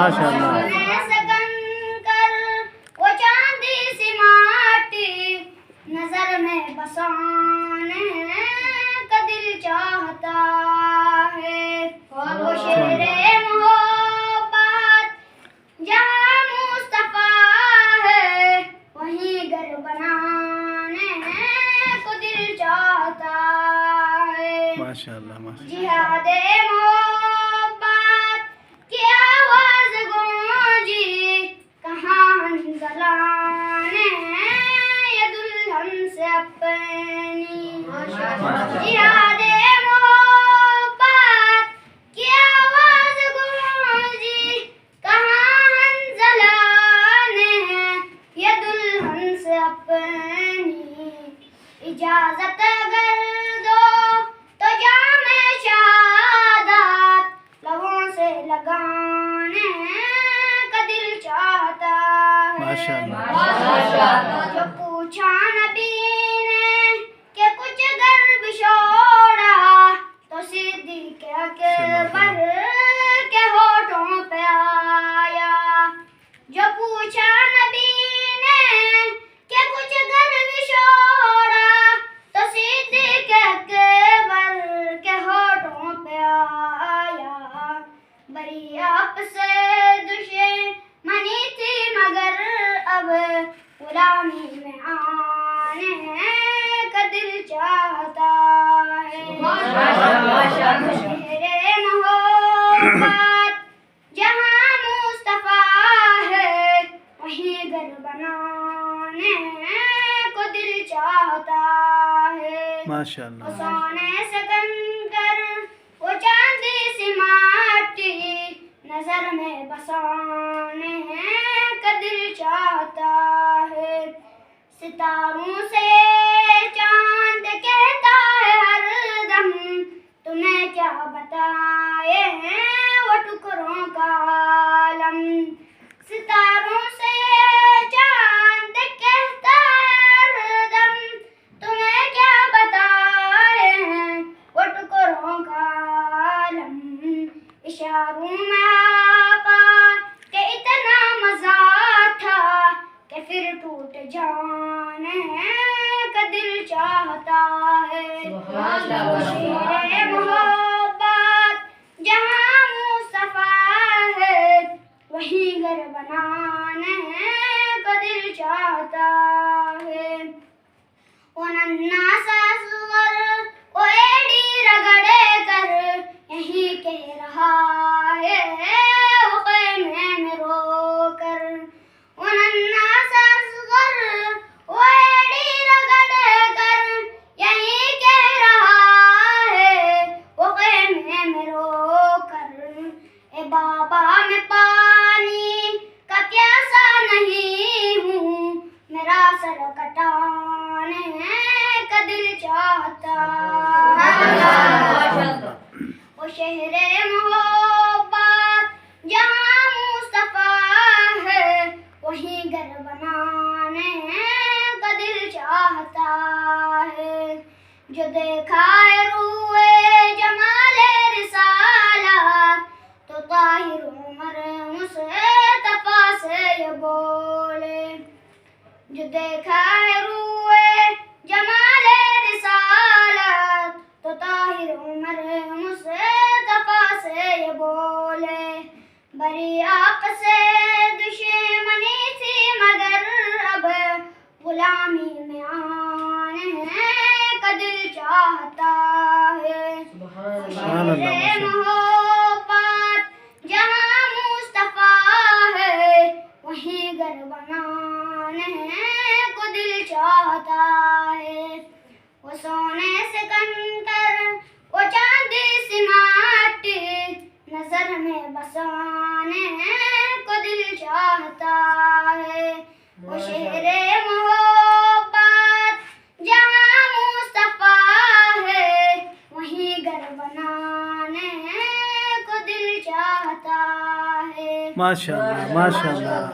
माशाअल्लाह। सोने से कंकर वो चांदी सी माटी नजर में बसाने का दिल चाहता है। वो शेरे मोहब्बत जहाँ मुस्तफा है वहीं घर बनाने को दिल चाहता है। माशाअल्लाह माशाअल्लाह। जिहादे मोहब्बत की आवाज गूंजी कहाँ हंज़ला ने ये दुल्हन से अपनी। जिहादे मोहब्बत की आवाज गूंजी कहाँ हंज़ला ने ये दुल्हन से अपनी। इजाजत अगर दो तो जामे शहादत लबों से लगाने का दिल चाहता है। माशाअल्लाह। जो पूछा नबी ने कि कुछ गर्भ छोड़ा तो सिद्दीक़ अकबर के होठों पे आया। जो पूछा नबी ने कि कुछ गर्भ छोड़ा तो सिद्दीक़ अकबर के होठों पे आया। बड़ी आपसे दुश्मनी थी मगर अब गुलामी में आने का दिल चाहता है। शहरे मोहब्बत जहाँ मुस्तफा है वहीं घर बनाने को दिल चाहता है। माशाअल्लाह। वो सोने से कंकर वो चांदी सी माटी नजर में बसाने का दिल चाहता है। सितारों से चांद कहता है हरदम तुम्हें क्या बताए वो टुकड़ों का आलम। सितारों से चांद कहता है हरदम तुम्हें क्या बताए वो टुकड़ों का आलम। इशारों में आका के इतना मजा था कि फिर टूट जाने का दिल चाहता है। शेरे मोहब्बत जहाँ मुस्तफा है वहीं घर बनाने का दिल चाहता है। वो नन्हा सा सुअर वो एड़ी रगड़े कर यहीं कह रहा है वो ख़ैमे में रोकर। वो नन्हा सा सुअर वो एड़ी रगड़े कर यहीं कह रहा है वो ख़ैमे में रोकर। ए बाबा मैं पानी का प्यासा नहीं हूँ मेरा सर कटाने का दिल चाहता है। वो शहरे मोहब्बत जहाँ मुस्तफा है वहीं घर बनाने का दिल चाहता है। जो देखा है रूए जमाले रिसालत तो ताहिर उमर मुस्तफा से ये बोले। जो देखा है रूए जमाले रिसालत तो ताहिर उमर मुस्तफा से ये बोले। बड़ी आँख से दुश्मनी थी मगर अब गुलामी में आने का दिल चाहता है। शेरे मोहब्बत जहाँ मुस्तफा है वहीं घर बनाने को दिल चाहता है। वो सोने से कंकर वो चांदी सी माटी नजर में बसाने को दिल चाहता है। वो शेरे मोहब्बत जहाँ मुस्तफा है वहीं घर बनाने को दिल चाहता है। माशाअल्लाह माशाअल्लाह।